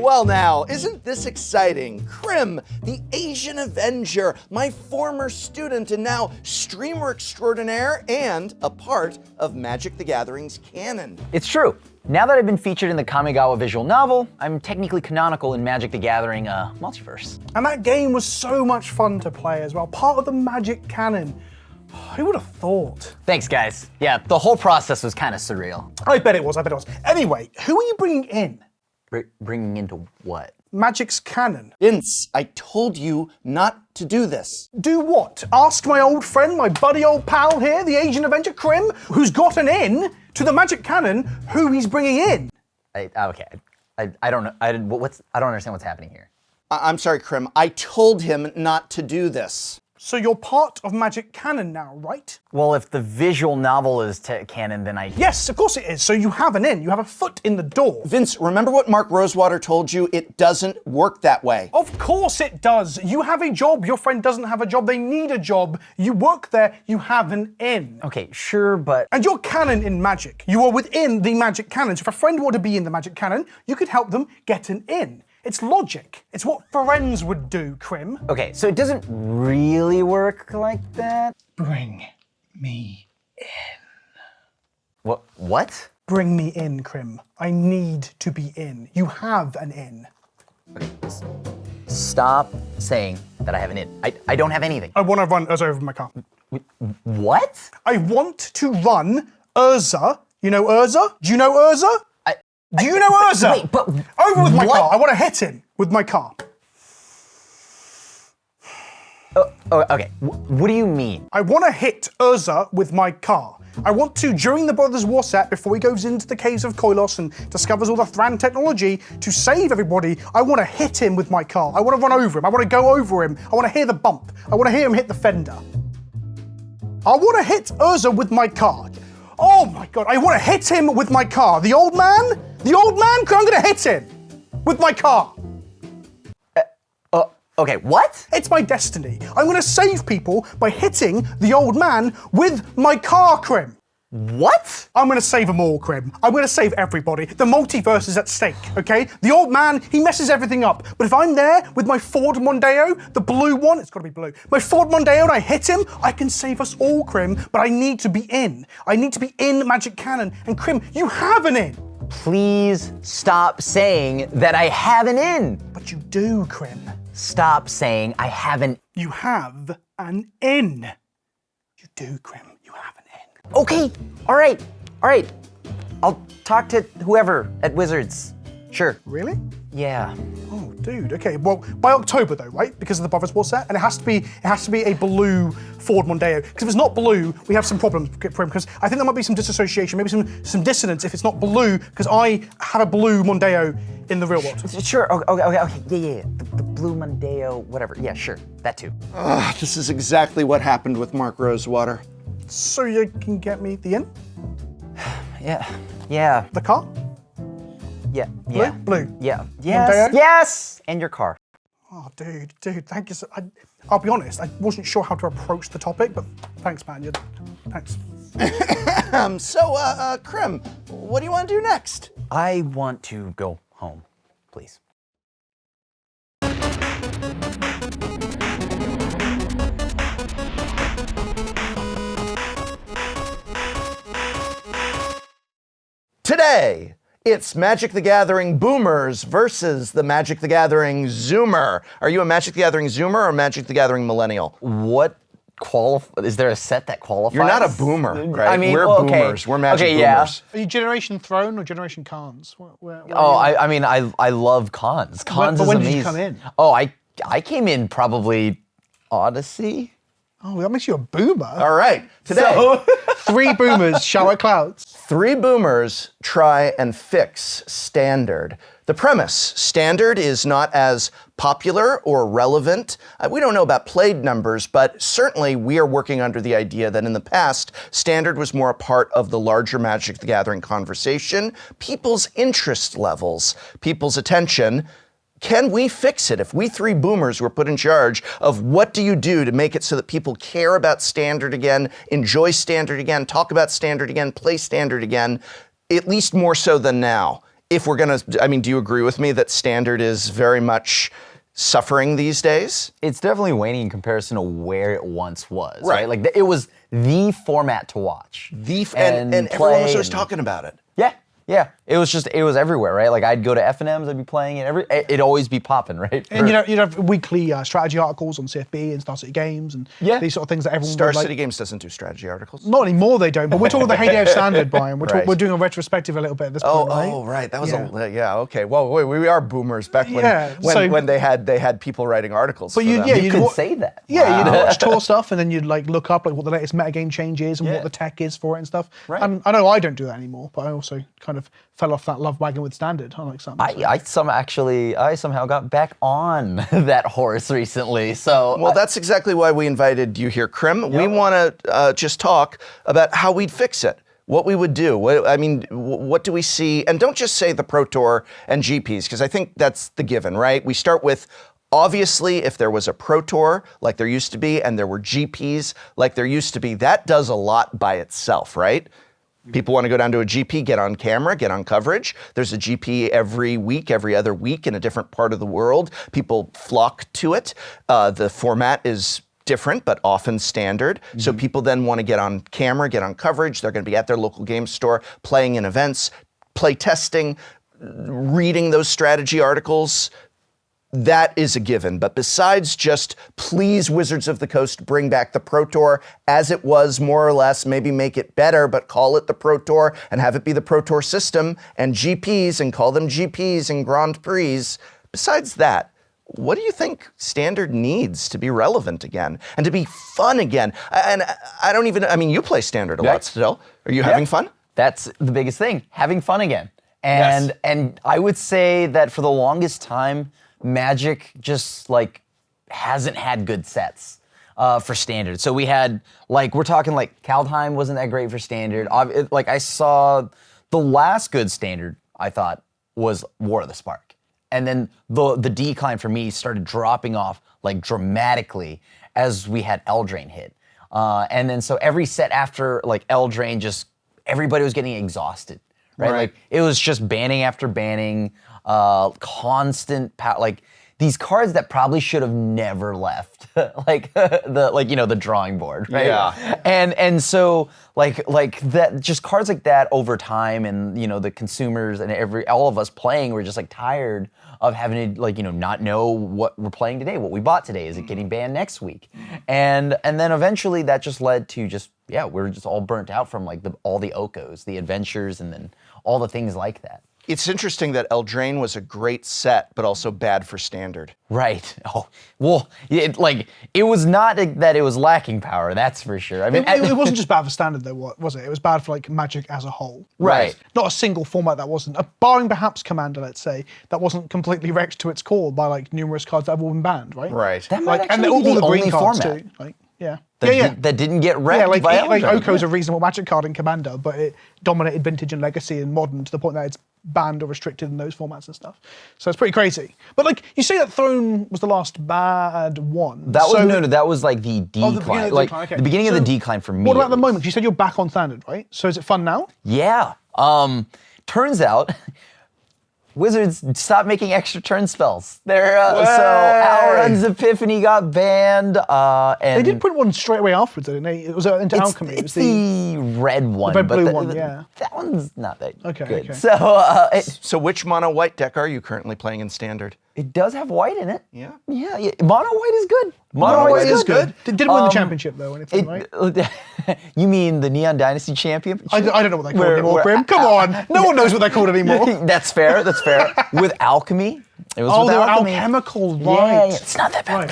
Well now, isn't this exciting? Krim, the Asian Avenger, my former student and now streamer extraordinaire and a part of Magic the Gathering's canon. It's true. Now that I've been featured in the Kamigawa visual novel, I'm technically canonical in Magic the Gathering multiverse. And that game was so much fun to play as well, part of the Magic canon. Who would have thought? Thanks, guys. Yeah, the whole process was kind of surreal. I bet it was. Anyway, who are you bringing in? Bringing into what? Magic's canon. Vince, I told you not to do this. Do what? Ask my old friend, my buddy old pal here, the Asian Avenger Krim, who's got an in to the Magic canon, who he's bringing in. Okay. I don't know. I don't understand what's happening here. I'm sorry, Krim. I told him not to do this. So you're part of Magic canon now, right? Well, if the visual novel is canon, then I... Yes, of course it is. So you have an in. You have a foot in the door. Vince, remember what Mark Rosewater told you? It doesn't work that way. Of course it does. You have a job. Your friend doesn't have a job. They need a job. You work there. You have an in. Okay, sure, but... And you're canon in Magic. You are within the Magic canon. So if a friend were to be in the Magic canon, you could help them get an in. It's logic. It's what friends would do, Krim. Okay, so it doesn't really work like that? Bring me in. What? Bring me in, Krim. I need to be in. You have an in. Okay, stop saying that I have an in. I don't have anything. I want to run Urza over my car. What? I want to run Urza. You know Urza? Do you know Urza? Do you know Urza? Wait, but over with my car. I want to hit him with my car. Okay. What do you mean? I want to hit Urza with my car. I want to, during the Brothers War set, before he goes into the caves of Koilos and discovers all the Thran technology, to save everybody, I want to hit him with my car. I want to run over him. I want to go over him. I want to hear the bump. I want to hear him hit the fender. I want to hit Urza with my car. Oh my God, I want to hit him with my car. The old man, I'm going to hit him with my car. Okay, what? It's my destiny. I'm going to save people by hitting the old man with my car, Krim. What? I'm going to save them all, Krim. I'm going to save everybody. The multiverse is at stake, okay? The old man, he messes everything up. But if I'm there with my Ford Mondeo, the blue one, it's got to be blue, my Ford Mondeo, and I hit him, I can save us all, Krim, but I need to be in. I need to be in Magic canon. And Krim, you have an in. Please stop saying that I have an in. But you do, Krim. Stop saying I have an... You have an in. You do, Krim. You have an in. Okay, all right. I'll talk to whoever at Wizards. Sure. Really? Yeah. Oh, dude. Okay. Well, by October though, right? Because of the Brothers War set, and it has to be a blue Ford Mondeo. Because if it's not blue, we have some problems for him. Because I think there might be some disassociation, maybe some dissonance if it's not blue. Because I have a blue Mondeo in the real world. Sure. Okay. Yeah. The blue Mondeo, whatever. Yeah, sure. That too. This is exactly what happened with Mark Rosewater. So you can get me the in? Yeah. The car? Yeah. Blue? Yeah. Mondeo? Yes! And your car. Oh, dude, thank you. I'll be honest, I wasn't sure how to approach the topic, but thanks, man. Thanks. Krim, what do you want to do next? I want to go home, please. Today, it's Magic the Gathering Boomers versus the Magic the Gathering Zoomer. Are you a Magic the Gathering Zoomer or a Magic the Gathering Millennial? What is there a set that qualifies? You're not a boomer, right? I mean, we're boomers. We're Magic boomers. Yeah. Are you Generation Throne or Generation Khans? I love Khans. Khans but is when amazing. did you come in? Oh, I came in probably Odyssey. Oh, that makes you a boomer. All right, today. 3 boomers shower clouds. 3 boomers try and fix Standard. The premise, Standard is not as popular or relevant. We don't know about played numbers, but certainly we are working under the idea that in the past, Standard was more a part of the larger Magic the Gathering conversation, people's interest levels, people's attention. Can we fix it? If we 3 boomers were put in charge of what do you do to make it so that people care about Standard again, enjoy Standard again, talk about Standard again, play Standard again, at least more so than now. if we're gonna, I mean, do you agree with me that standard is very much suffering these days? It's definitely waning in comparison to where it once was, Right. right? Like it was the format to watch. And everyone was always talking about it. Yeah. It was everywhere, right? Like I'd go to F&Ms, I'd be playing it. It'd always be popping, right? And you'd have weekly strategy articles on CFB and Star City Games and these sort of things that everyone Star would like. City Games doesn't do strategy articles. Not anymore, they don't. But we're talking the heyday of standard, Brian. Right. We're doing a retrospective a little bit at this point, right? Oh, right. That was okay. Well, we are boomers back when they had people writing articles. But you could say that. Yeah, you'd watch tour stuff and then you'd like look up like what the latest metagame change is and what the tech is for it and stuff. Right. And I know I don't do that anymore, but I also kind of fell off that love wagon with standard. I like something. I somehow got back on that horse recently. So well, that's exactly why we invited you here, Krim. We want to just talk about how we'd fix it. What we would do. What do we see? And don't just say the Pro Tour and GPs, because I think that's the given, right? We start with, obviously, if there was a Pro Tour like there used to be, and there were GPs like there used to be, that does a lot by itself, right? People want to go down to a GP, get on camera, get on coverage. There's a GP every week, every other week in a different part of the world. People flock to it. The format is different, but often standard. So people then want to get on camera, get on coverage. They're going to be at their local game store, playing in events, play testing, reading those strategy articles. That is a given. But besides just, please, Wizards of the Coast, bring back the Pro Tour as it was, more or less, maybe make it better, but call it the Pro Tour and have it be the Pro Tour system, and GPs and call them GPs and Grand Prix. Besides that, what do you think standard needs to be relevant again and to be fun again? And you play standard a lot still. Are you having fun? That's the biggest thing, having fun again. And I would say that for the longest time, Magic just like hasn't had good sets for standard. So we had we're talking Kaldheim wasn't that great for standard. I saw the last good standard I thought was War of the Spark, and then the decline for me started dropping off dramatically as we had Eldraine hit, and then so every set after Eldraine, just everybody was getting exhausted. Right? It was just banning after banning, constant these cards that probably should have never left, the drawing board, right? Yeah. And so that, just cards like that over time, and the consumers and all of us playing were just tired of having to not know what we're playing today, what we bought today. Is it getting banned next week? And then eventually that just led to we're just all burnt out from all the Okos, the adventures, and then all the things like that. It's interesting that Eldraine was a great set, but also bad for standard. Right. Oh, well, it was not that it was lacking power, that's for sure. I mean, it wasn't just bad for standard though, was it? It was bad for Magic as a whole. Right. Not a single format that wasn't, barring perhaps Commander, let's say, that wasn't completely wrecked to its core by numerous cards that have all been banned, right? Right. That might and actually be all the the green only cards format. too. Yeah. That didn't get wrecked by Eldraine. Oko's a reasonable Magic card in Commander, but it dominated Vintage and Legacy and Modern to the point that it's banned or restricted in those formats and stuff. So it's pretty crazy. But you say that Throne was the last bad one. That was the decline. The beginning of the decline for me. What about the moment? You said you're back on standard, right? So is it fun now? Yeah. Turns out Wizards stopped making extra turn spells. So Alrund's Epiphany got banned. And they did put one straight away afterwards, didn't they? It was into Alchemy. It's the red one. The red-blue one, yeah. That one's not that good. Okay. So which mono white deck are you currently playing in standard? It does have white in it. Yeah. Yeah. Mono white is good. Mono white is good. Didn't win the championship though, anything, right? You mean the Neon Dynasty championship? I don't know what they call it anymore, Grim. Come on. No one knows what they're called anymore. That's fair. With Alchemy. It was with they were Alchemy. alchemical, right. Yeah, it's not that bad.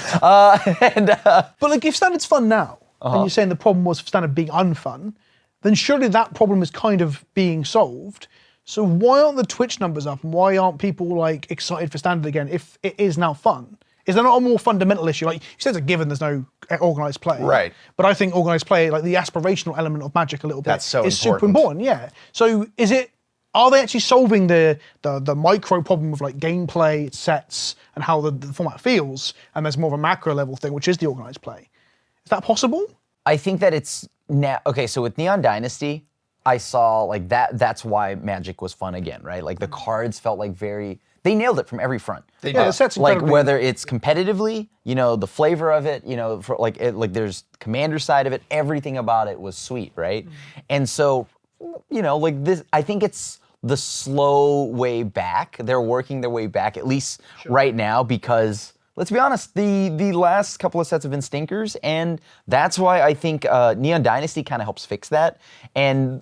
Right. But if standard's fun now, and you're saying the problem was standard being unfun, then surely that problem is kind of being solved. So why aren't the Twitch numbers up, and why aren't people excited for standard again if it is now fun? Is there not a more fundamental issue? You said it's a given there's no organised play. Right. But I think organised play, the aspirational element of Magic a little bit, is super important. important, yeah. So are they actually solving the micro problem of gameplay, sets, and how the format feels, and there's more of a macro level thing, which is the organised play? Is that possible? I think that it's now, okay, so with Neon Dynasty, I saw like that's why Magic was fun again, right? Like the cards felt like they nailed it from every front. They Yeah, did. the set's Like incredibly- whether it's competitively, the flavor of it, like there's commander side of it, everything about it was sweet, right? And so, like this, I think it's the slow way back. They're working their way back, at least right now, because let's be honest, the last couple of sets have been stinkers, and that's why I think Neon Dynasty kind of helps fix that. And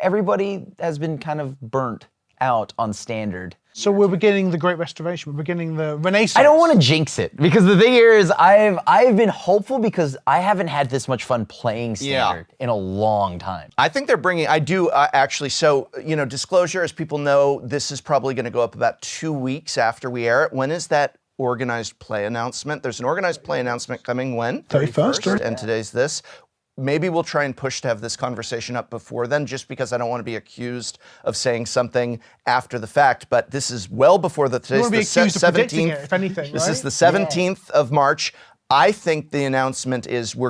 everybody has been kind of burnt out on Standard. So we're beginning the Great Restoration. We're beginning the Renaissance. I don't want to jinx it, because the thing here is I've been hopeful because I haven't had this much fun playing Standard in a long time. I think they're bringing, I do actually, so, disclosure, as people know, this is probably going to go up about 2 weeks after we air it. When is that organized play announcement? There's an organized play announcement coming when? 31st. And today's this. Maybe we'll try and push to have this conversation up before then, just because I don't want to be accused of saying something after the fact. But this is well before today's You want to be the accused of predicting 17th. it, if anything, This right? is the 17th of March. I think the announcement is we're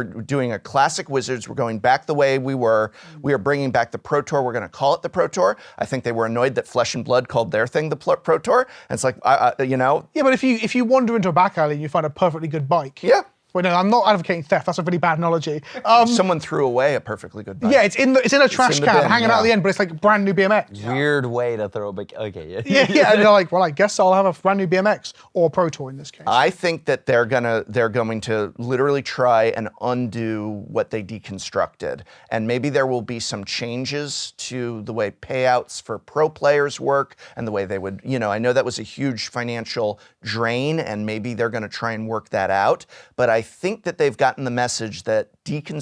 doing a classic Wizards. We're going back the way we were. We are bringing back the Pro Tour. We're going to call it the Pro Tour. I think they were annoyed that Flesh and Blood called their thing the Pro Tour. And it's like, Yeah, but if you wander into a back alley and you find a perfectly good bike. Yeah. Well, no, I'm not advocating theft. That's a really bad analogy. Someone threw away a perfectly good bike. Yeah, it's in a trash in the can bin, hanging out at the yeah. end, but it's like a brand new BMX. Weird way to throw a big. Okay, yeah. Yeah, and they're like, well, I guess I'll have a brand new BMX or Pro Tour in this case. I think that they're going to literally try and undo what they deconstructed. And maybe there will be some changes to the way payouts for pro players work and the way they would, I know that was a huge financial drain, and maybe they're going to try and work that out. But I think that they've gotten the message that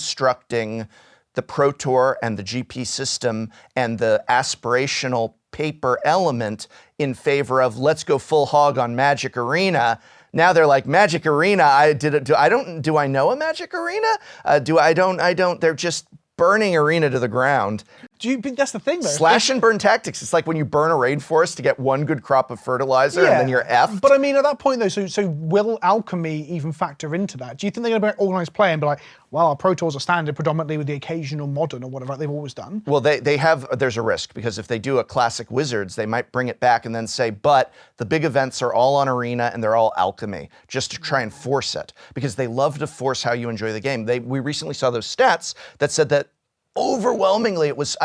deconstructing the Pro Tour and the GP system and the aspirational paper element in favor of let's go full hog on Magic Arena. Now they're like, Magic Arena, do I know a Magic Arena? I don't. They're just burning Arena to the ground. Do you think that's the thing, though? Slash and burn tactics. It's like when you burn a rainforest to get one good crop of fertilizer and then you're effed. But I mean, at that point, though, so will Alchemy even factor into that? Do you think they're going to be organized play and be like, well, our Pro Tours are standard predominantly with the occasional modern or whatever they've always done? Well, there's a risk, because if they do a classic Wizards, they might bring it back and then say, but the big events are all on Arena and they're all Alchemy, just to try and force it, because they love to force how you enjoy the game. We recently saw those stats that said that overwhelmingly, it was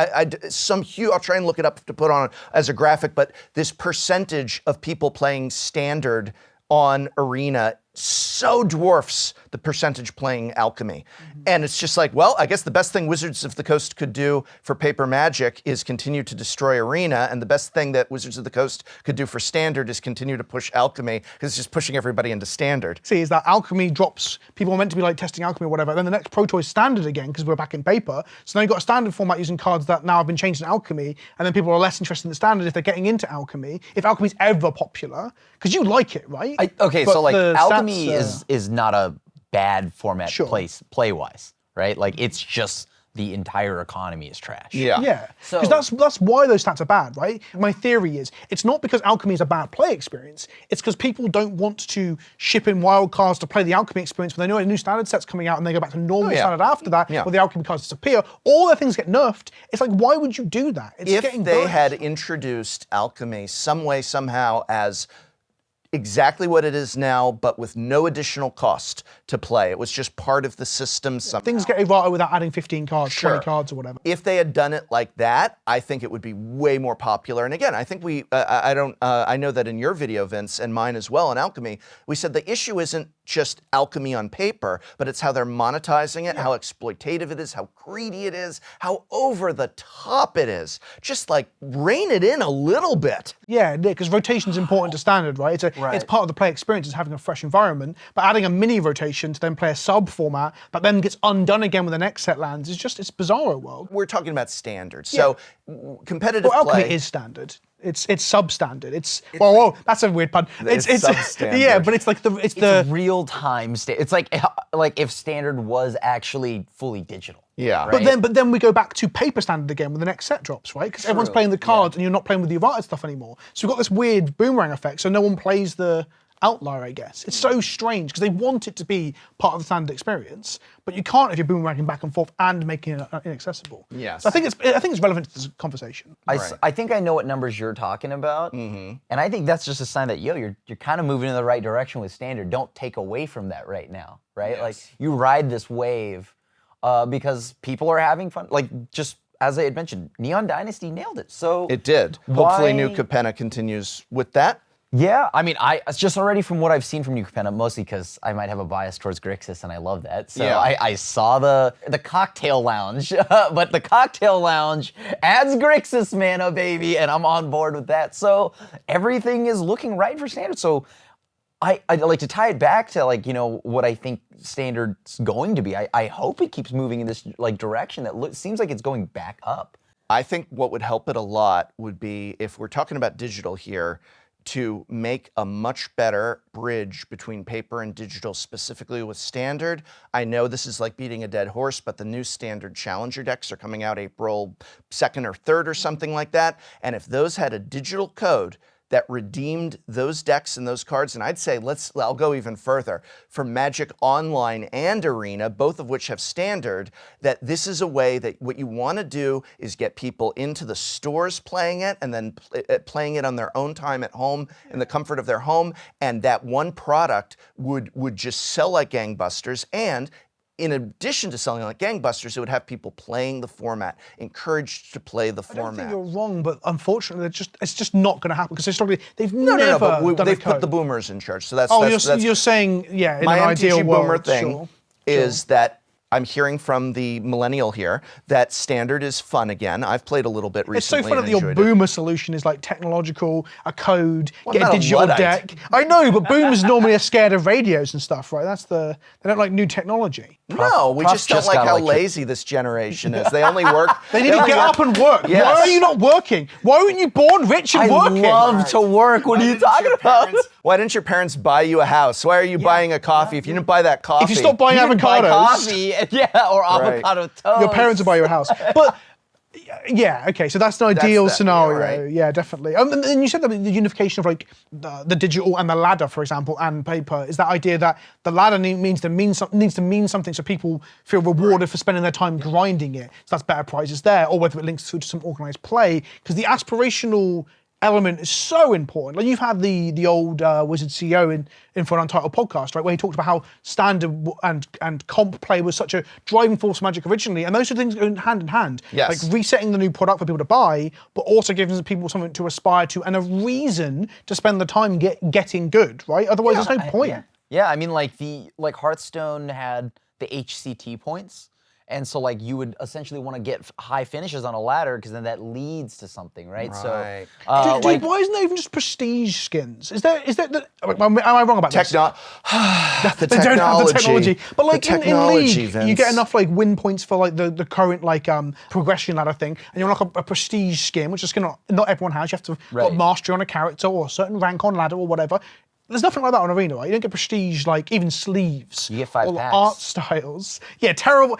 some huge. I'll try and look it up to put on as a graphic, but this percentage of people playing Standard on Arena so dwarfs the percentage playing Alchemy. And it's just like, well, I guess the best thing Wizards of the Coast could do for paper Magic is continue to destroy Arena, and the best thing that Wizards of the Coast could do for Standard is continue to push Alchemy, because it's just pushing everybody into Standard. See, is that Alchemy drops, people are meant to be like testing Alchemy or whatever, then the next Pro Tour is standard again because we're back in paper. So now you've got a standard format using cards that now have been changed in Alchemy, and then people are less interested in the standard if they're getting into Alchemy, if Alchemy's ever popular, because you like it, right? But So like the Alchemy stats, is not a bad format Sure. play-wise, right? Like it's just the entire economy is trash. Yeah, So- because that's why those stats are bad, right? My theory is it's not because Alchemy is a bad play experience. It's because people don't want to ship in wild cards to play the Alchemy experience when they know a new standard set's coming out and they go back to normal standard after that, Yeah. where the Alchemy cards disappear. All their things get nerfed. It's like, why would you do that? It's If getting they burnt. had introduced Alchemy some way, somehow, as exactly what it is now, but with no additional cost to play. It was just part of the system somehow. Things get errata without adding 15 cards, Sure. 20 cards or whatever. If they had done it like that, I think it would be way more popular. And again, I think I know that in your video, Vince, and mine as well, on Alchemy, we said the issue isn't just Alchemy on paper, but it's how they're monetizing it, how exploitative it is, how greedy it is, how over the top it is. Just like rein it in a little bit. Yeah, because rotation is important to standard, right? It's part of the play experience, is having a fresh environment. But adding a mini rotation to then play a sub format, but then gets undone again when the next set lands, it's bizarro world. We're talking about standard. So competitive Well, Alchemy play. is standard. It's substandard. Whoa, that's a weird pun. It's substandard. Yeah, but it's like It's real-time. It's like if Standard was actually fully digital. Yeah. Right? But then we go back to paper standard again when the next set drops, right? Because everyone's playing the cards and you're not playing with the errata stuff anymore. So we've got this weird boomerang effect. So no one plays the outlier, I guess. It's so strange because they want it to be part of the standard experience, but you can't if you're boomeranging back and forth and making it inaccessible. Yes. So I think it's relevant to this conversation. I think I know what numbers you're talking about, and I think that's just a sign that you're kind of moving in the right direction with standard. Don't take away from that right now, right? Yes. Like you ride this wave because people are having fun. Like just as I had mentioned, Neon Dynasty nailed it. So It did. Hopefully, New Capenna continues with that. Yeah, I mean, it's just already from what I've seen from New Capenna, mostly because I might have a bias towards Grixis, and I love that. So Yeah. I saw the cocktail lounge, but the cocktail lounge adds Grixis mana, baby, and I'm on board with that. So everything is looking right for standard. So I'd like to tie it back to what I think standard's going to be. I hope it keeps moving in this direction that seems like it's going back up. I think what would help it a lot would be, if we're talking about digital here, to make a much better bridge between paper and digital, specifically with standard. I know this is like beating a dead horse, but the new standard challenger decks are coming out April 2nd or 3rd or something like that. And if those had a digital code that redeemed those decks and those cards, and I'd say I'll go even further, for Magic Online and Arena, both of which have standard, that this is a way that what you want to do is get people into the stores playing it and then playing it on their own time at home in the comfort of their home, and that one product would just sell like gangbusters. And in addition to selling like gangbusters, it would have people playing the format, encouraged to play the I don't format. think you're wrong, but unfortunately, it's just not going to happen because historically they've No, never but done they've a code. put the boomers in charge. So that's You're saying, yeah, in my an MTG ideal boomer world, thing sure. is that I'm hearing from the millennial here that standard is fun again. I've played a little bit It's so recently. funny and that your enjoyed it. boomer solution is like technological, a code, Well, get I'm a not a digital Luddite. deck. I know, but boomers normally are scared of radios and stuff, right? They don't like new technology. No, we Prof just don't just like got how electric- lazy this generation is. They only work. They need to only get work- up and work. Yes. Why are you not working? Why weren't you born rich and I working? love to work. What are you talking about? Why didn't your parents buy you a house? Why are you buying a coffee? If you didn't buy that coffee, If you stop buying You can buy avocados, coffee, yeah, or avocado toast. your parents will buy you a house. But yeah, okay, so that's an ideal that, yeah, scenario. right. Yeah, definitely. And you said that the unification of like the digital and the ladder, for example, and paper is that idea that the ladder needs to mean something, so people feel rewarded for spending their time grinding it. So that's better prizes there, or whether it links to some organized play, because the aspirational element is so important. Like you've had the old Wizard CEO in for an Untitled podcast, right, where he talked about how standard and comp play was such a driving force of Magic originally, and those two things go hand in hand. Yes. Like resetting the new product for people to buy, but also giving people something to aspire to and a reason to spend the time getting good, right? Otherwise, there's no point. Yeah, I mean, like Hearthstone had the HCT points, and so like you would essentially want to get high finishes on a ladder because then that leads to something, right? Right. So, Dude, why isn't there even just prestige skins? Is there? Am I wrong about this? the They don't have the technology, but like The in technology, League, Vince. you get enough like win points for like the current like progression ladder thing, and you're like a prestige skin, which is not everyone has. You have to got mastery on a character or a certain rank on ladder or whatever. There's nothing like that on Arena, right? You don't get prestige, like even sleeves. You get 5 or packs. art styles. Yeah, terrible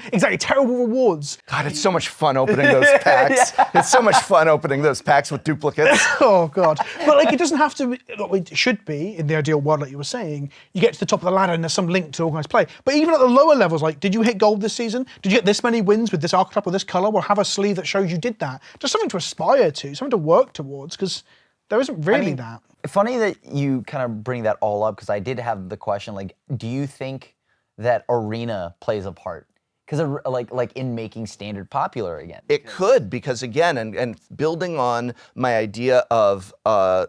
rewards. God, it's so much fun opening those packs. It's so much fun opening those packs with duplicates. Oh God! But like, it doesn't have to. It should be in the ideal world, like you were saying. You get to the top of the ladder and there's some link to organized play. But even at the lower levels, like, did you hit gold this season? Did you get this many wins with this archetype or this color? Well, have a sleeve that shows you did that. Just something to aspire to, something to work towards, because there isn't really that. Funny that you kind of bring that all up because I did have the question, like, do you think that Arena plays a part? Because like in making standard popular again. It could, because again, and building on my idea of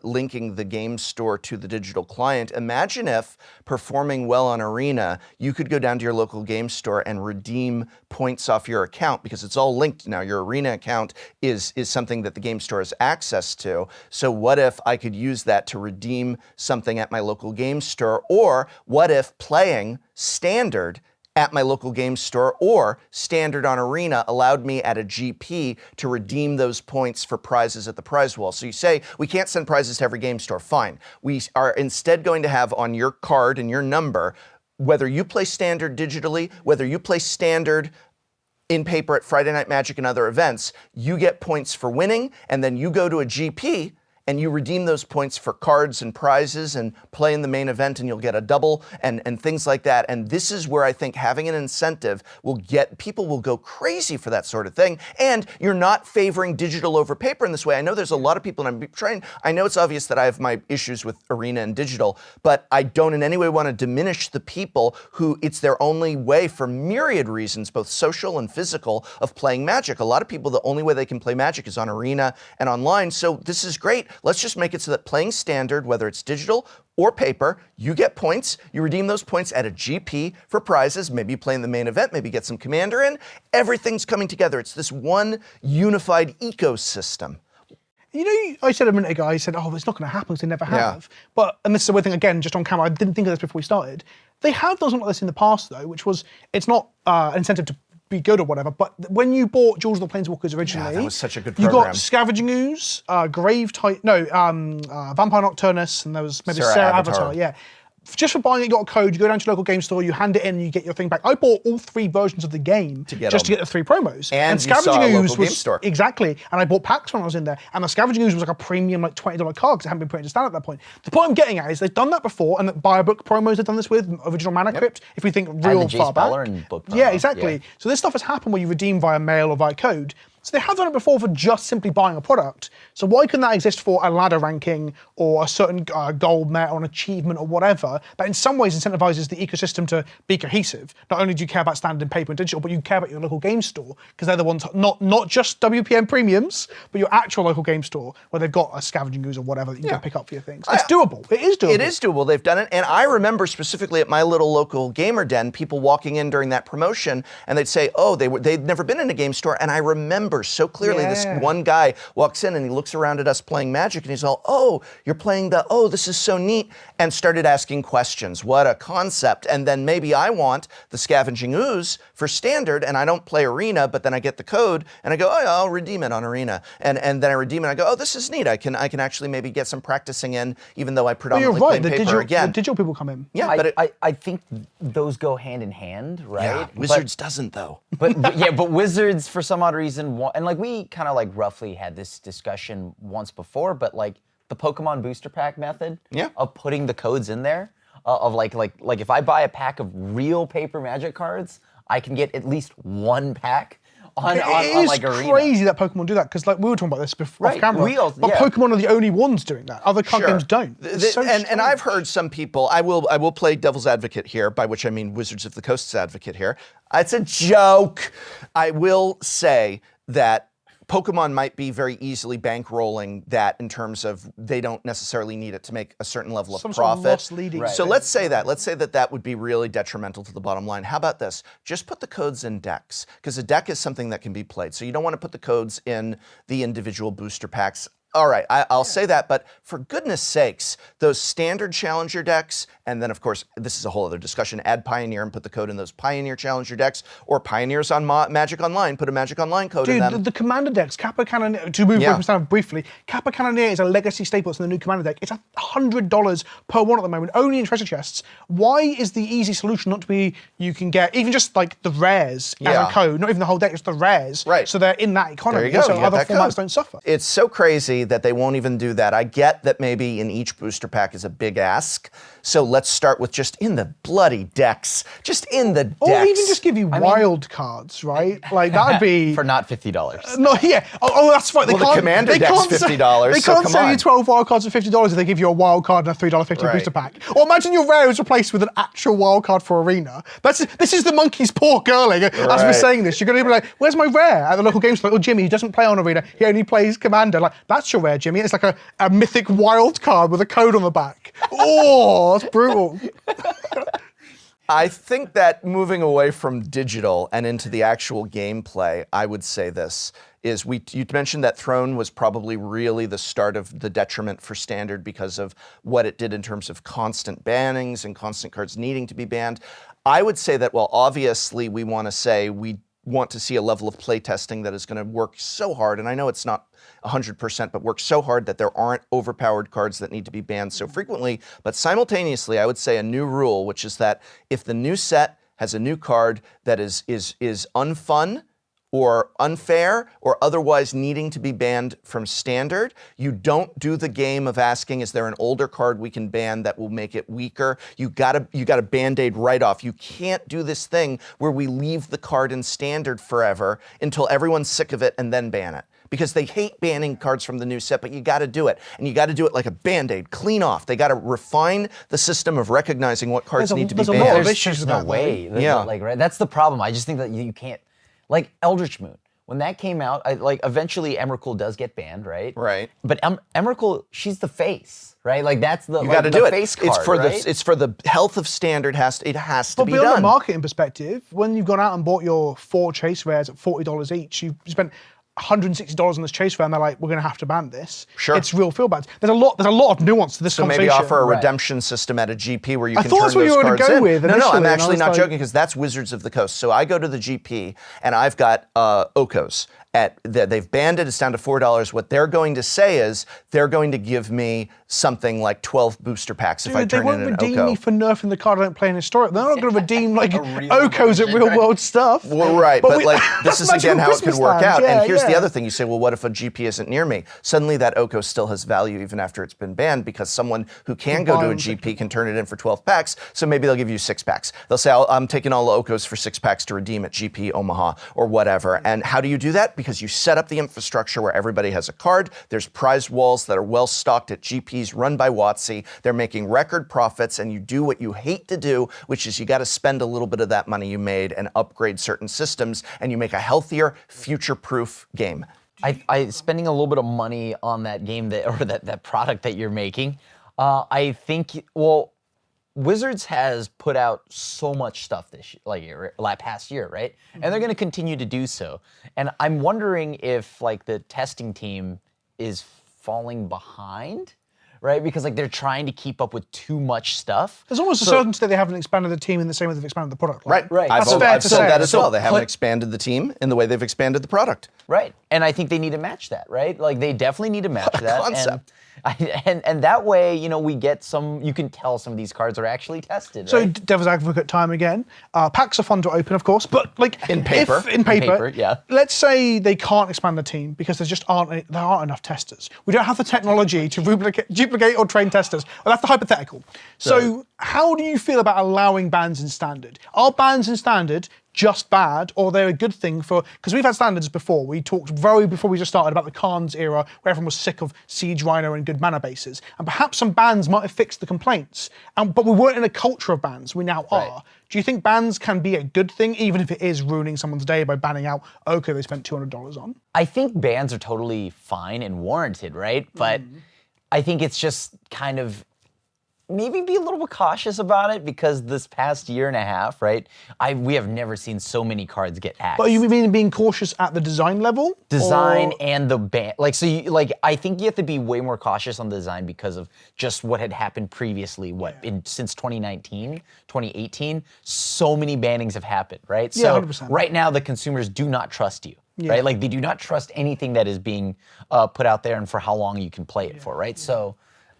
linking the game store to the digital client, imagine if performing well on Arena, you could go down to your local game store and redeem points off your account because it's all linked now. Your Arena account is something that the game store has access to. So what if I could use that to redeem something at my local game store? Or what if playing standard at my local game store or standard on Arena allowed me at a GP to redeem those points for prizes at the prize wall? So you say, we can't send prizes to every game store. Fine. We are instead going to have on your card and your number, whether you play standard digitally, whether you play standard in paper at Friday Night Magic and other events, you get points for winning, and then you go to a GP and you redeem those points for cards and prizes and play in the main event and you'll get a double and things like that. And this is where I think having an incentive will get, people will go crazy for that sort of thing. And you're not favoring digital over paper in this way. I know there's a lot of people, and I know it's obvious that I have my issues with Arena and digital, but I don't in any way want to diminish the people who it's their only way for myriad reasons, both social and physical, of playing Magic. A lot of people, the only way they can play Magic is on Arena and online. So this is great. Let's just make it so that playing Standard, whether it's digital or paper, you get points. You redeem those points at a GP for prizes. Maybe you play in the main event, maybe get some Commander in. Everything's coming together. It's this one unified ecosystem. You know, I said a minute ago, I said, oh, it's not going to happen because they never have. But, and this is a weird thing, again, just on camera, I didn't think of this before we started. They have done something like this in the past, though, which was, it's not an incentive to be good or whatever, but when you bought Jewels of the Planeswalkers originally, that was such a good you program. got Scavenging Ooze, Vampire Nocturnus, and there was maybe Sarah Sarah Avatar. Avatar, yeah. Just for buying it, you got a code, you go down to your local game store, you hand it in, and you get your thing back. I bought all 3 versions of the game to get the 3 promos. And you saw a local game store. Exactly, and I bought packs when I was in there, and the Scavenging Ooze was like a premium, like $20 card, because it hadn't been put into stand at that point. The point I'm getting at is they've done that before, and the Buy a Book promos they've done this with, Original Mana Crypt, if we think real and the far Jace back. Beleren book promo. Yeah, exactly. So this stuff has happened where you redeem via mail or via code. So they have done it before for just simply buying a product. So why couldn't that exist for a ladder ranking or a certain gold met or an achievement or whatever that in some ways incentivizes the ecosystem to be cohesive? Not only do you care about standard and paper and digital, but you care about your local game store because they're the ones, not just WPM premiums, but your actual local game store where they've got a Scavenging Ooze or whatever that you can pick up for your things. It's doable. It is doable. It is doable. They've done it. And I remember specifically at my little local gamer den, people walking in during that promotion and they'd say, oh, they'd never been in a game store. And I remember so clearly this one guy walks in and he looks around at us playing Magic and he's all, oh, you're playing this is so neat, and started asking questions. What a concept. And then maybe I want the Scavenging Ooze for Standard and I don't play Arena, but then I get the code and I go, oh, yeah, I'll redeem it on Arena. And then I redeem it and I go, oh, this is neat. I can actually maybe get some practicing in, even though I predominantly play paper again. The digital people come in. Yeah, but I think those go hand in hand, right? Yeah, Wizards doesn't though. But Wizards for some odd reason, and like we kind of like roughly had this discussion once before, but like the Pokemon booster pack method of putting the codes in there, of like if I buy a pack of real paper Magic cards, I can get at least 1 pack on like Arena. It is crazy that Pokemon do that because like we were talking about this before off camera. But Pokemon are the only ones doing that. Other card games don't. And I've heard some people. I will play devil's advocate here, by which I mean Wizards of the Coast's advocate here. It's a joke. I will say that Pokemon might be very easily bankrolling that in terms of they don't necessarily need it to make a certain level of profit. Sort of loss leading. So let's say that would be really detrimental to the bottom line. How about this? Just put the codes in decks, because a deck is something that can be played. So you don't want to put the codes in the individual booster packs. All right, I'll say that, but for goodness sakes, those standard Challenger decks, and then of course, this is a whole other discussion, add Pioneer and put the code in those Pioneer Challenger decks, or Pioneers on Magic Online, put a Magic Online code in them. Dude, the Commander decks, Kappa Cannoneer, to move from standard briefly, Kappa Cannoneer is a legacy staple. It's in the new Commander deck. It's $100 per one at the moment, only in treasure chests. Why is the easy solution not to be, you can get even just like the rares as a code, not even the whole deck, it's the rares. Right. So they're in that economy, There you go. so other formats don't suffer. It's so crazy that they won't even do that. I get that maybe in each booster pack is a big ask. So let's start with just in the bloody decks. Just in the decks. Or even just give you wild cards, right? Like that'd be for not $50. No, yeah. Oh, that's right. Well, the Commander deck's $50. They can't sell you 12 wild cards for $50 if they give you a wild card and a $3.50 booster pack. Or imagine your rare is replaced with an actual wild card for Arena. This is the monkey's paw curling. As we're saying this, you're going to be like, "Where's my rare?" At the local game store. Oh, Jimmy, he doesn't play on Arena. He only plays Commander. Like that's your rare, Jimmy. It's like a mythic wild card with a code on the back. Oh, that's brutal. I think that moving away from digital and into the actual gameplay, I would say this is you mentioned that Throne was probably really the start of the detriment for Standard because of what it did in terms of constant bannings and constant cards needing to be banned. I would say that, well, obviously we want to see a level of playtesting that is going to work so hard, and I know it's not 100%, but work so hard that there aren't overpowered cards that need to be banned so frequently. But simultaneously, I would say a new rule, which is that if the new set has a new card that is unfun or unfair or otherwise needing to be banned from standard. You don't do the game of asking, is there an older card we can ban that will make it weaker? You gotta Band-Aid right off. You can't do this thing where we leave the card in standard forever until everyone's sick of it and then ban it. Because they hate banning cards from the new set, but you gotta do it. And you gotta do it like a Band-Aid, clean off. They gotta refine the system of recognizing what cards need to be banned. There's There's just no way. Like, right? That's the problem. I just think that you can't, like Eldritch Moon. When that came out, eventually Emrakul does get banned, right? Right. But Emrakul, she's the face, right? Like that's the You got to do it. face card, It's for the health of standard. It has to be beyond done. the marketing perspective, when you've gone out and bought your 4 chase rares at $40 each, you've spent $160 on this chase rare, and they're like, we're going to have to ban this. Sure. It's real feel bad. There's a lot of nuance to this So conversation. maybe offer a redemption system at a GP where you can turn thought that's what those you were gonna cards go in. with No, I'm initially, actually and I not was joking like- because that's Wizards of the Coast. So I go to the GP and I've got Okos. They've banned it. It's down to $4. What they're going to say is they're going to give me something like 12 booster packs if I Dude, they turn won't in an redeem Oko. me for nerfing the card I don't play in Historic. They're not going to redeem like Okos at real world stuff. Well, right, but like this is Magical again how it could Christmas work lands, out. yeah, And here's the yeah. other thing: you say, well, what if a GP isn't near me? Suddenly, that Oko still has value even after it's been banned because someone who can go to a GP can turn it in for 12 packs. So maybe they'll give you 6 packs. They'll say, I'm taking all the Okos for 6 packs to redeem at GP Omaha or whatever. And how do you do that? Because you set up the infrastructure where everybody has a card. There's prize walls that are well stocked at GPs run by WotC. They're making record profits, and you do what you hate to do, which is you got to spend a little bit of that money you made and upgrade certain systems, and you make a healthier, future-proof game. I spending a little bit of money on that game that product that you're making. I think Wizards has put out so much stuff this past year, right? And they're going to continue to do so. And I'm wondering if like the testing team is falling behind, right? Because like they're trying to keep up with too much stuff. There's almost a certainty that they haven't expanded the team in the same way they've expanded the product. Right. That's fair I've to said say. that as well. They haven't put- expanded the team in the way they've expanded the product. Right. And I think they need to match that, right? Like they definitely need to match that. concept. And that way, we get you can tell some of these cards are actually tested, So right? devil's advocate time again. Packs are fun to open, of course, but like In paper. in paper, yeah. Let's say they can't expand the team because there aren't enough testers. We don't have the technology to duplicate or train testers. Well, that's the hypothetical. So how do you feel about allowing bans in standard? Are bans in standard just bad, or they're a good thing because we've had standards before. We talked before we just started about the Khans era, where everyone was sick of Siege Rhino and good mana bases, and perhaps some bans might have fixed the complaints. But we weren't in a culture of bans. We now are. Right. Do you think bans can be a good thing, even if it is ruining someone's day by banning out Oko they spent $200 on? I think bans are totally fine and warranted, right? But I think it's just kind of maybe be a little bit cautious about it because this past year and a half, right? We have never seen so many cards get axed. But you mean being cautious at the design level? Design Or- and the ban, I think you have to be way more cautious on the design because of just what had happened previously. Since 2019, 2018, so many bannings have happened, right? Yeah, So 100%. right now the consumers do not trust you, right? Like they do not trust anything that is being put out there and for how long you can play it for, right? So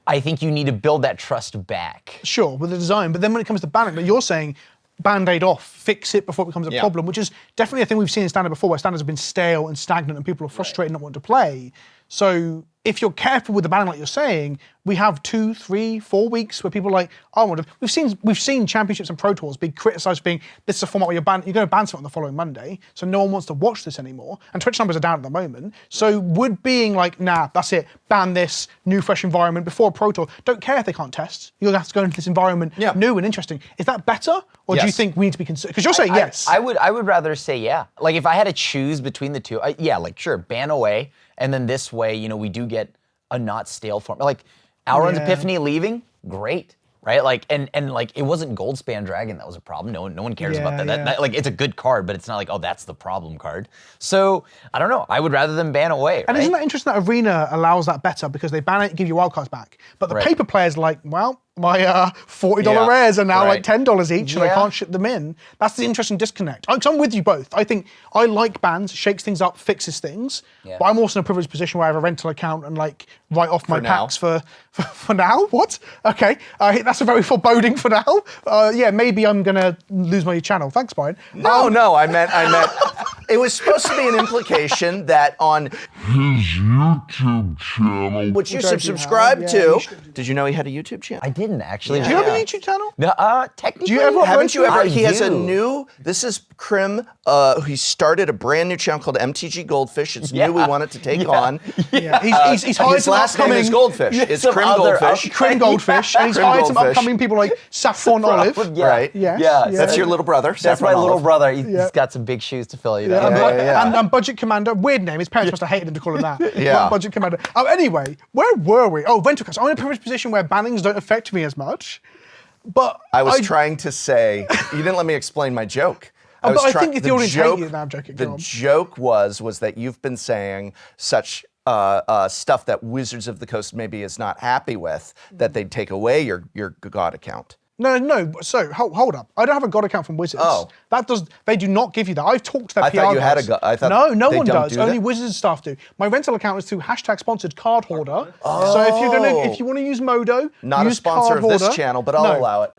I think you need to build that trust back. Sure, with the design, but then when it comes to banning, but you're saying Band-Aid off, fix it before it becomes a problem, which is definitely a thing we've seen in Standard before, where Standards have been stale and stagnant and people are frustrated and not wanting to play. So if you're careful with the banning, like you're saying, we have 2, 3, 4 weeks where people are like, I want to. We've seen championships and pro tours be criticised being this is a format where you're going to ban something on the following Monday, so no one wants to watch this anymore. And Twitch numbers are down at the moment. So would being like, nah, that's it, ban this, new fresh environment before a pro tour, don't care if they can't test. You're gonna have to go into this environment new and interesting. Is that better, or do you Yes. think we need to be concerned? Because you're saying yes. I would rather say yeah. Like if I had to choose between the two, sure, ban away, and then this way, we do get a not stale form. Like Alrund's Epiphany leaving, great, right? Like and like it wasn't Goldspan Dragon that was a problem. No one cares about that. That. Like it's a good card, but it's not like, oh, that's the problem card. So I don't know. I would rather them ban away. And right? isn't that interesting that Arena allows that better because they ban it, give you wildcards back. But the paper players are like, well, my $40 rares are now like $10 each and I can't ship them in. That's the interesting disconnect. I'm with you both. I think I like bans, shakes things up, fixes things. But I'm also in a privileged position where I have a rental account and like write off my packs for now. What? Okay. That's a very foreboding for now. Maybe I'm going to lose my channel. Thanks, Brian. No, I meant It was supposed to be an implication that on his YouTube channel, which you Which I do subscribe have, to. yeah, Did you know he had a YouTube channel? I didn't actually. Do you have Yeah. a YouTube channel? No, technically. Do you ever- Haven't you ever? I He has a do. new. This is Krim. He started a brand new channel called MTG Goldfish. It's new. We want it to take on. Yeah. He's hired His some last name upcoming is Goldfish. It's some Krim other- Goldfish. Krim Goldfish, and he's Krim hired some Goldfish. upcoming people like Saffron Olive. Yeah. Right. Yes, Yeah. yes. That's your little brother. That's Saffron my little Olive. brother. He's Yeah. got some big shoes to fill. You know. And Budget Commander, weird name. His parents must have hated him to call him that. Yeah. Budget Commander. Oh, anyway, where were we? Oh, Ventricast. I'm in a privileged position where bannings don't affect me as much. But I was trying to say. You didn't let me explain my joke. But was I try- think if the audience hate joke, you, now I'm joking. The Go on. joke was that you've been saying such stuff that Wizards of the Coast maybe is not happy with that they'd take away your God account. No. So hold up. I don't have a God account from Wizards. Oh. They do not give you that. I've talked to their I PR thought you had guys. a I thought No they one don't does. do Only that? Wizards staff do. My rental account is through #sponsored Card Hoarder. So if you want to use Modo, Not a use sponsor Card of this Hoarder. channel, but I'll No. allow it.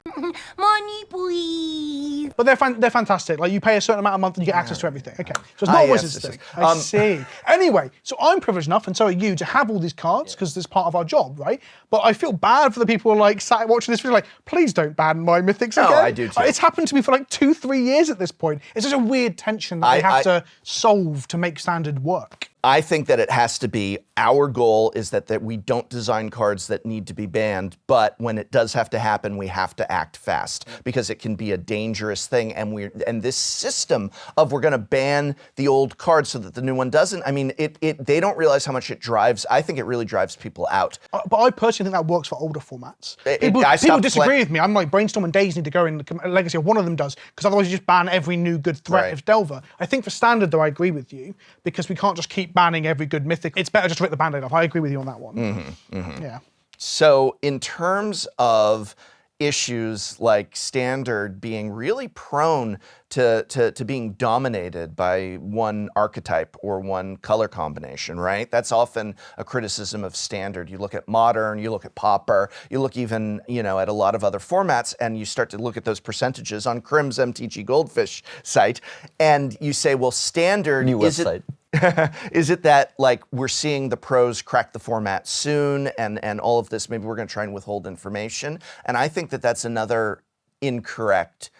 Money, please. But they're fantastic. Like you pay a certain amount a month and you get access to everything. Okay, so it's not a yes, Wizards yes, thing. yes. I see. Anyway, so I'm privileged enough, and so are you, to have all these cards because it's part of our job, right? But I feel bad for the people who are like sat watching this video, like, please don't ban my mythics No, again. I do too. It's happened to me for like 2-3 years at this point. It's just a weird tension that they have to solve to make standard work. I think that it has to be, our goal is that we don't design cards that need to be banned, but when it does have to happen, we have to act fast because it can be a dangerous thing. And this system of we're going to ban the old card so that the new one doesn't, I mean, they don't realize how much it drives. I think it really drives people out. But I personally think that works for older formats. I People stopped disagree play- with me. I'm like, Brainstorm and Days need to go in the Legacy, or one of them does, because otherwise you just ban every new good threat Right. of Delver. I think for Standard, though, I agree with you, because we can't just keep banning every good mythic. It's better just to rip the band-aid off. I agree with you on that one. Yeah. So in terms of issues like Standard being really prone to being dominated by one archetype or one color combination, right? That's often a criticism of Standard. You look at Modern, you look at Pauper, you look even, at a lot of other formats, and you start to look at those percentages on Krim's MTG Goldfish site, and you say, well, Standard New is website. Is it that like we're seeing the pros crack the format soon and all of this, maybe we're going to try and withhold information? And I think that that's another incorrect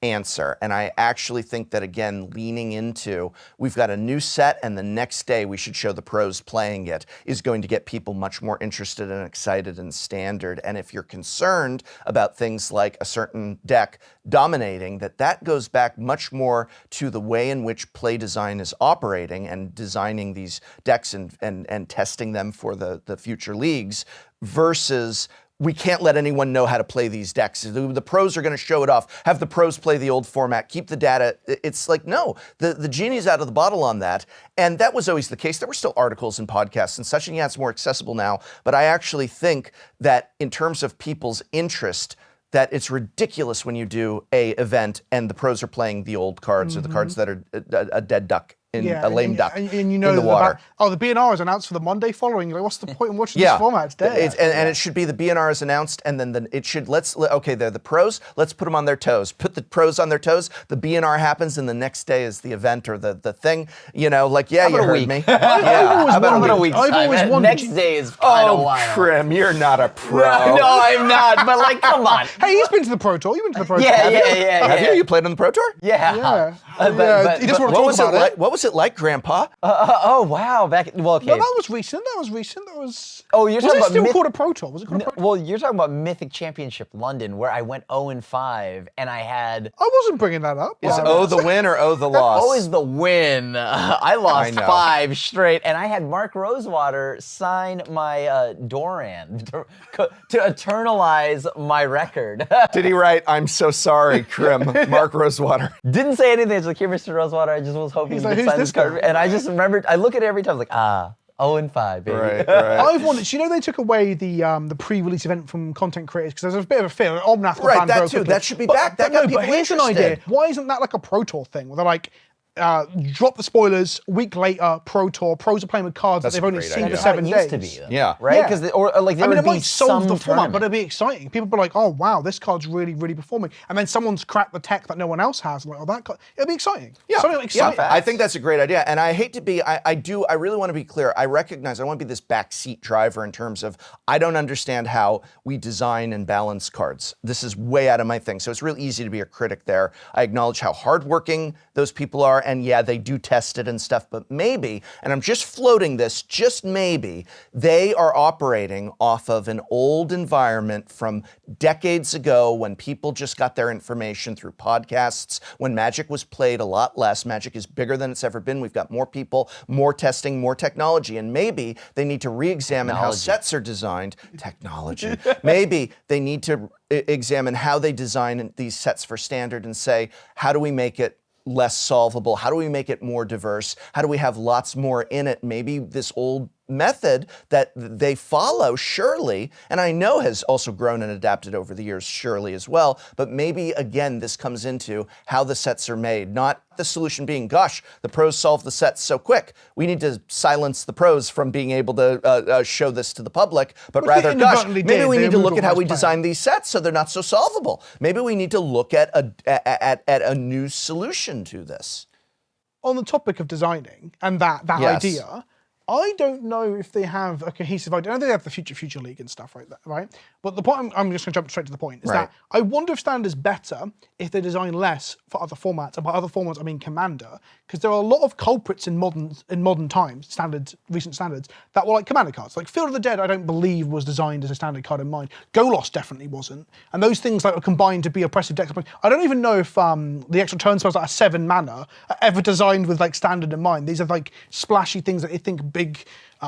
answer. And I actually think that, again, leaning into we've got a new set and the next day we should show the pros playing it is going to get people much more interested and excited in Standard. And if you're concerned about things like a certain deck dominating, that goes back much more to the way in which play design is operating and designing these decks and testing them for the future leagues versus we can't let anyone know how to play these decks. The pros are going to show it off. Have the pros play the old format. Keep the data. It's like, no, the genie's out of the bottle on that. And that was always the case. There were still articles and podcasts and such, and yeah, it's more accessible now. But I actually think that in terms of people's interest, that it's ridiculous when you do a event and the pros are playing the old cards or the cards that are a dead duck. A lame duck and in the water. The BNR is announced for the Monday following. You're like, what's the point in watching this format? It's dead. And it should be the BNR is announced, and then it should, they're the pros, let's put them on their toes. Put the pros on their toes, the BNR happens, and the next day is the event or the thing. You heard me. I've always About wondered- a week's I've time. always That wondered- Next day is kind of wild. Krim, you're not a pro. No, I'm not. But like, come on. Hey, he's been to the Pro Tour. You've been to the Pro Tour. Yeah. Have you? You played on the Pro Tour? Yeah. Yeah. He doesn't want to talk about it. What was it like, Grandpa? Oh wow. Okay. No, that was recent. That was. Oh, you're was talking it about still called a Pro Tour? Was it called a Pro Tour? Well, you're talking about Mythic Championship London, where I went 0-5, and I had. I wasn't bringing that up. Is O the win or O the loss? O is the win. I lost know. 5 straight, and I had Mark Rosewater sign my Doran to eternalize my record. Did he write, "I'm so sorry, Krim"? Mark Rosewater. Didn't say anything. It's like, here, Mr. Rosewater, I just was hoping He's you like, could "Who's sign this this card. guy?" And I just remembered, I look at it every time, I was like, 0-5, baby. Right. I've wondered. Do you know they took away the pre-release event from content creators because there's a bit of a fear. Omnath got Right, banned that very too. quickly. That should be back. That got people But here's an interested. idea. Why isn't that like a Pro Tour thing where they're like, drop the spoilers. A week later, Pro Tour. Pros are playing with cards that That's they've a only great seen idea. for That's how 7 it days. used to be. Then, Yeah. Right? Yeah. Because like I there mean, would it be might solve the some format, but tournament. it'd be exciting. People be like, "Oh wow, this card's really, really performing," and then someone's cracked the tech that no one else has. Like, oh, that card, it'll be exciting. Yeah, Something exciting. I think that's a great idea, and I hate to be. I really want to be clear. I recognize I want to be this backseat driver in terms of I don't understand how we design and balance cards. This is way out of my thing, so it's real easy to be a critic there. I acknowledge how hardworking those people are, and yeah, they do test it and stuff. But maybe, and I'm just floating this, just maybe they are operating off of an old environment from decades ago when people just got their information through podcasts, when Magic was played a lot less. Magic is bigger than it's ever been. We've got more people, more testing, more technology, and maybe they need to re-examine how sets are designed. Technology. Maybe they need to examine how they design these sets for Standard and say, how do we make it less solvable? How do we make it more diverse? How do we have lots more in it? Maybe this old method that they follow, surely, and I know has also grown and adapted over the years, surely as well, but maybe again, this comes into how the sets are made, not the solution being, gosh, the pros solve the sets so quick. We need to silence the pros from being able to show this to the public, but Which rather, they gosh, inadvertently maybe did. we They need to look removed at how all we those design these sets so they're not so solvable. Maybe we need to look at a new solution to this. On the topic of designing and that Yes. idea, I don't know if they have a cohesive idea. I know they have the Future League and stuff like that, right? But the point, I'm just going to jump straight to the point, is Right. that I wonder if Standard's better if they design less for other formats. And by other formats, I mean Commander, because there are a lot of culprits in modern times, recent standards, that were like Commander cards. Like Field of the Dead, I don't believe was designed as a Standard card in mind. Golos definitely wasn't. And those things like were combined to be oppressive decks. I don't even know if the extra turn spells that are 7 mana are ever designed with like Standard in mind. These are like splashy things that you think big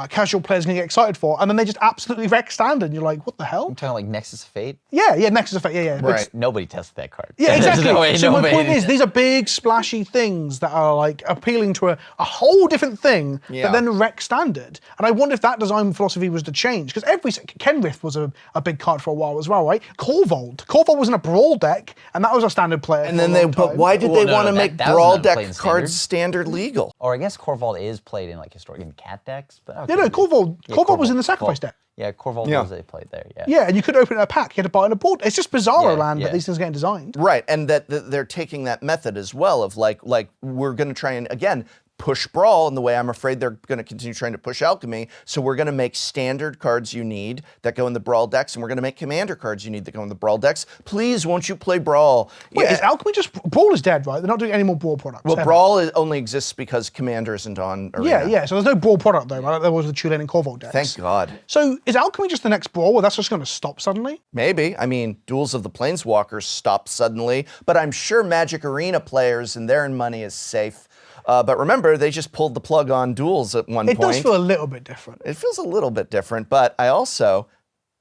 casual players can get excited for, and then they just absolutely wreck Standard, and you're like, what the hell? I'm talking like Nexus of Fate. Yeah, Nexus of Fate, yeah. Right. Nobody tested that card. Yeah, exactly. There's no way So my nobody point is, did. these are big, splashy things that are like appealing to a whole different thing Yeah. that then wreck Standard. And I wonder if that design philosophy was to change, because Kenrith was a big card for a while as well, right? Korvold was in a Brawl deck, and that was a Standard player. And then but why did they want to make that was Brawl not deck played in cards Standard legal? Or I guess Korvold is played in like historic in cat decks, but okay. Yeah, no, Korvold was in the Sacrifice deck. Yeah, Korvold Yeah. was they played there. Yeah. Yeah, and you could open a pack, you had to buy it in a board. It's just bizarro Yeah, land yeah. that these things are getting designed. Right, and that they're taking that method as well of like we're going to try and again push Brawl in the way I'm afraid they're going to continue trying to push Alchemy. So we're going to make Standard cards you need that go in the Brawl decks, and we're going to make Commander cards you need that go in the Brawl decks. Please, won't you play Brawl? Wait, is Alchemy just Brawl is dead, right? They're not doing any more Brawl products. Well, ever. Brawl only exists because Commander isn't on Arena. Yeah. So there's no Brawl product though, right? There was the Tulane and Korvold decks. Thank God. So is Alchemy just the next Brawl, or that's just going to stop suddenly? Maybe. I mean, Duels of the Planeswalkers stopped suddenly, but I'm sure Magic Arena players and their money is safe. But remember, they just pulled the plug on Duels at one It point. does feel a little bit different. It feels a little bit different, but I also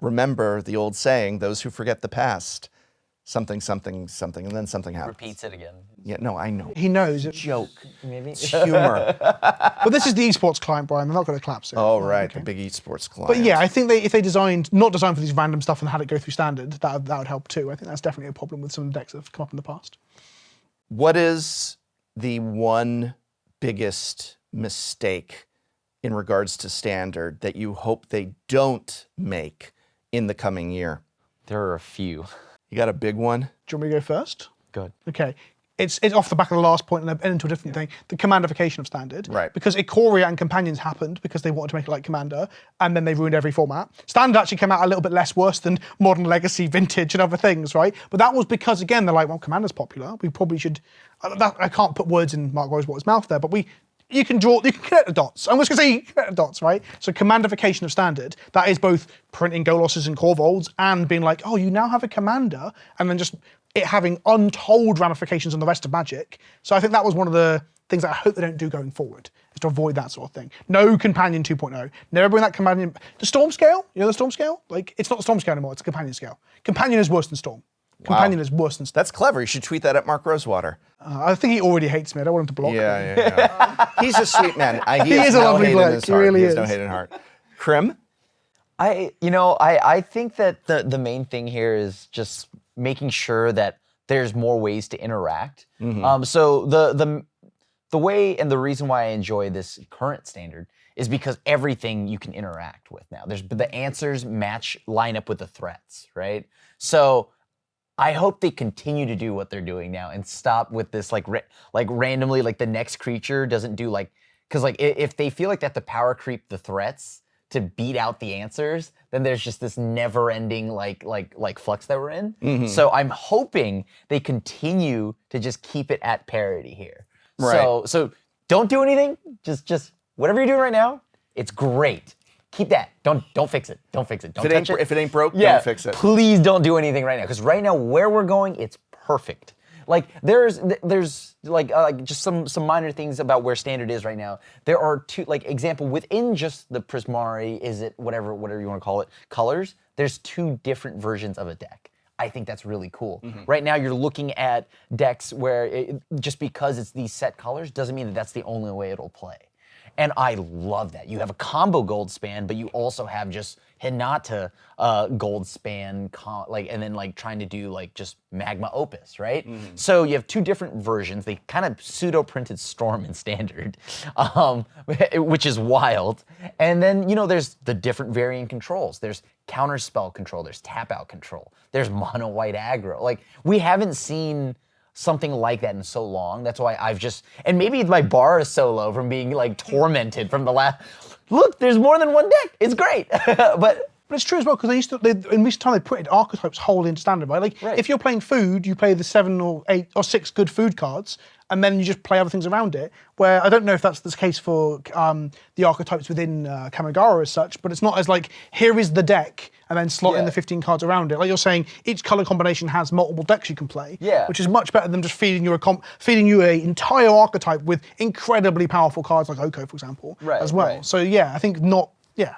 remember the old saying, those who forget the past, something, something, something, and then something happens. Repeats it again. Yeah, no, I know. He knows it. Joke. Maybe. It's humor. But this is the esports client, Brian. They're not going to collapse it. Oh, right, the big esports client. But yeah, I think if they not designed for these random stuff and had it go through Standard, that would help too. I think that's definitely a problem with some of the decks that have come up in the past. What is the one biggest mistake in regards to Standard that you hope they don't make in the coming year? There are a few. You got a big one? Do you want me to go first? Good. Okay. It's off the back of the last point and into a different thing. The commandification of Standard. Right. Because Ikoria and Companions happened because they wanted to make it like Commander, and then they ruined every format. Standard actually came out a little bit less worse than Modern, Legacy, Vintage, and other things, right? But that was because, again, they're like, well, Commander's popular. We probably should... I can't put words in Mark Rosewater's mouth there, but you can connect the dots. I'm just going to say connect the dots, right? So commandification of Standard, that is both printing Golosses and Korvolds and being like, oh, you now have a Commander, and then just it having untold ramifications on the rest of Magic. So I think that was one of the things that I hope they don't do going forward, is to avoid that sort of thing. No Companion 2.0. Never bring that Companion... The Storm Scale? You know the Storm Scale? Like, it's not the Storm Scale anymore, it's a Companion Scale. Companion is worse than Storm. Companion is worse than Storm. That's clever. You should tweet that at Mark Rosewater. I think he already hates me. I don't want him to block me. Yeah. He's a sweet man. He is has a no lovely hate in bloke. his He heart. really He has no is. hate in heart. Krim? I think that the main thing here is just making sure that there's more ways to interact. So the way and the reason why I enjoy this current standard is because everything you can interact with now. The answers line up with the threats, right? So I hope they continue to do what they're doing now and stop with this like randomly like the next creature doesn't do like, because like if they feel like they have to power creep the threats to beat out the answers, then there's just this never-ending like flux that we're in. So I'm hoping they continue to just keep it at parity here. Right. So don't do anything. Just whatever you're doing right now, it's great. Keep that. Don't fix it. Don't fix it. Don't touch it. If it ain't broke, don't fix it. Please don't do anything right now, because right now where we're going, it's perfect. Like there's like just some minor things about where standard is right now. There are two, like example, within just the Prismari, is it whatever you want to call it, colors, there's two different versions of a deck. I think that's really cool. Right now you're looking at decks where just because it's these set colors doesn't mean that that's the only way it'll play. And I love that. You have a combo gold span, but you also have just Hinata gold span, and then like trying to do like just magma opus, right? So you have two different versions. They kind of pseudo-printed Storm in standard, which is wild. And then, there's the different variant controls. There's counter spell control, there's tap out control, there's mono white aggro. Like, we haven't seen something like that in so long. That's why and maybe my bar is so low from being like tormented from the last, look, there's more than one deck. It's great. But it's true as well, because in recent time they put archetypes wholly in standard, right? Like, if you're playing food, you play the 7 or 8 or 6 good food cards, and then you just play other things around it. Where I don't know if that's the case for the archetypes within Kamigawa as such, but it's not as like, here is the deck, and then slot in the 15 cards around it. Like you're saying, each color combination has multiple decks you can play, which is much better than just feeding you an entire archetype with incredibly powerful cards like Oko, for example, as well. Right. So yeah, I think not, yeah.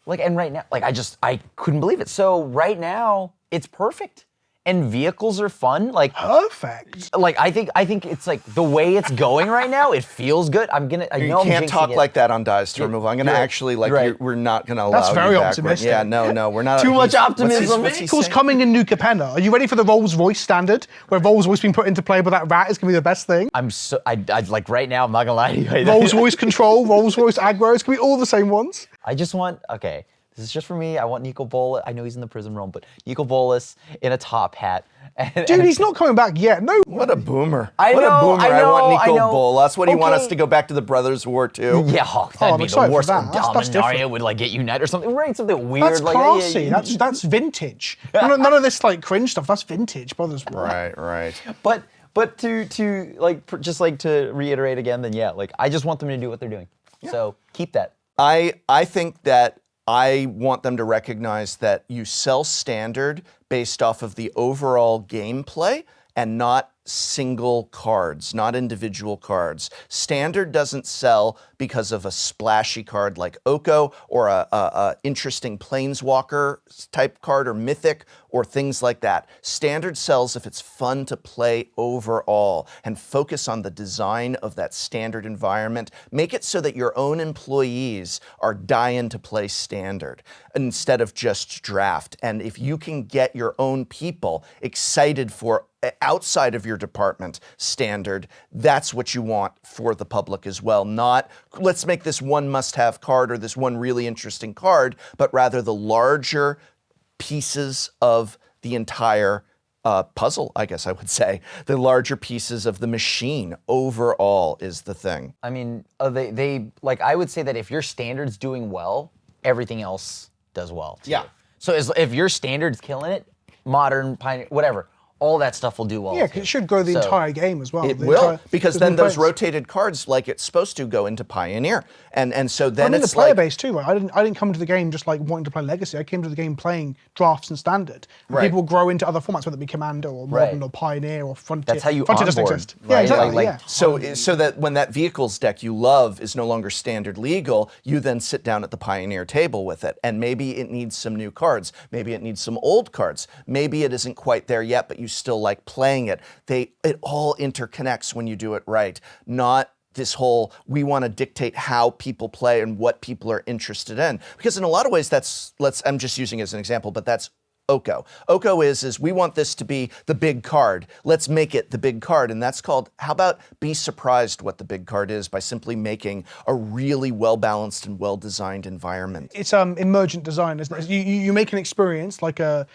Like, and right now, like I couldn't believe it. So right now, it's perfect. And vehicles are fun. Like perfect. Like I think it's like the way it's going right now. It feels good. You can't talk like that on Dice to Removal. I'm gonna actually we're not gonna allow. That's very you optimistic. Yeah, no, we're not. Too much optimism. Vehicles coming in New Capenna. Are you ready for the Rolls Royce standard, where Rolls Royce being put into play, but that rat is gonna be the best thing? I like right now. I'm not gonna lie to you. Rolls Royce control, Rolls Royce aggro. It's gonna be all the same ones. I just want This is just for me. I want Nico Bolas. I know he's in the prison realm, but Nico Bolas in a top hat. Dude, he's not coming back yet. No. What a boomer. I want Nico Bolas. What do you want us to go back to the Brothers War too? Yeah, that'd be the worst. That's Dominaria would like get unite or something. We're something weird. That's classy. That's vintage. None of this like cringe stuff. That's vintage Brothers War. Right. But to like just like to reiterate again, then I just want them to do what they're doing. Yeah. So keep that. I think that I want them to recognize that you sell standard based off of the overall gameplay and not single cards, not individual cards. Standard doesn't sell because of a splashy card like Oko or a interesting Planeswalker type card or Mythic or things like that. Standard sells if it's fun to play overall, and focus on the design of that standard environment. Make it so that your own employees are dying to play standard instead of just draft. And if you can get your own people excited for outside of your department standard, that's what you want for the public as well. Not, let's make this one must-have card or this one really interesting card, but rather the larger pieces of the entire puzzle, I guess I would say. The larger pieces of the machine overall is the thing. I mean, they I would say that if your standard's doing well, everything else does well too. Yeah. So if your standard's killing it, modern, pioneer, whatever, all that stuff will do well. Yeah, because it should grow the entire game as well. It will, because then those rotated cards, like it's supposed to, go into Pioneer, and so then it's the player base too, right? I didn't come to the game just like wanting to play Legacy. I came to the game playing drafts and Standard. And people will grow into other formats, whether it be Commander or Modern or Pioneer or Frontier. That's how you Frontier onboard, doesn't exist. right? Yeah, exactly. So that when that vehicles deck you love is no longer Standard legal, you then sit down at the Pioneer table with it, and maybe it needs some new cards, maybe it needs some old cards, maybe it isn't quite there yet, but you still like playing it. It all interconnects when you do it right. Not this whole, we want to dictate how people play and what people are interested in. Because in a lot of ways, I'm just using it as an example, but that's OCO. OCO is we want this to be the big card. Let's make it the big card. And that's called, how about be surprised what the big card is by simply making a really well-balanced and well-designed environment. It's emergent design, isn't it? You make an experience like a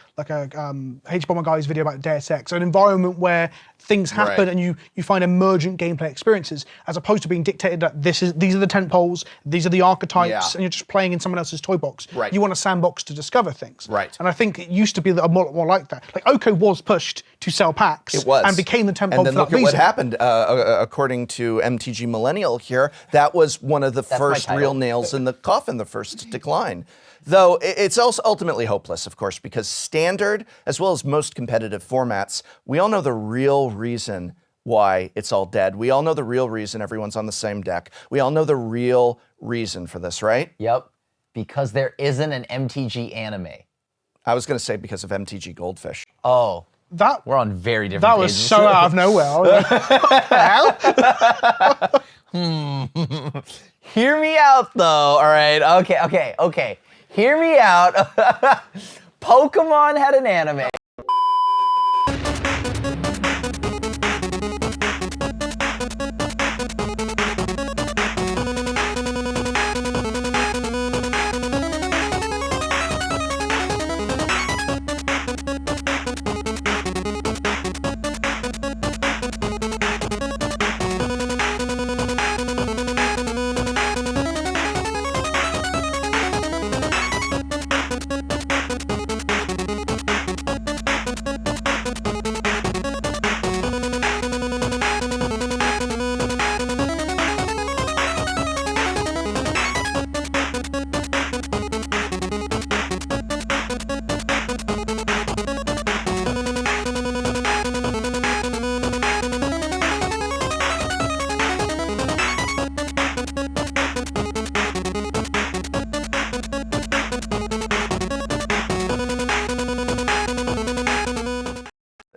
H Bomber Guy's video about Deus Ex, an environment where things happen and you find emergent gameplay experiences, as opposed to being dictated that these are the tent poles, these are the archetypes, and you're just playing in someone else's toy box. You want a sandbox to discover things. And I think it used to be a lot more like that. Like OCO was pushed to sell packs. It was. And became the tent pole for that reason. And then look at what happened. According to MTG Millennial here, that was one of the first real nails in the coffin, the first decline. Though it's also ultimately hopeless, of course, because Standard, as well as most competitive formats, we all know the real reason why it's all dead. We all know the real reason everyone's on the same deck. We all know the real reason for this, right? Yep. Because there isn't an MTG anime. I was going to say because of MTG Goldfish. Oh. We're on very different That pages. was so out of nowhere. What the hell? Hear me out, though. All right. Okay. Hear me out. Pokemon had an anime.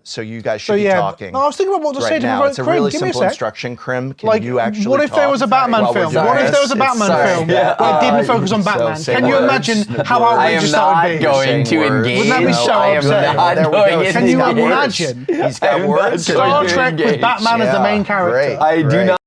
So you guys should be talking. No, I was thinking about what to say to now. It's a really Give me simple instruction, Krim. Can you actually what if there was a Batman film? What if there was a Batman film where it didn't focus on Batman? Can you imagine how outrageous that would be? going to engage. Wouldn't that be so upsetting? Can you imagine He's got words. Star Trek with Batman as the main character? I do not.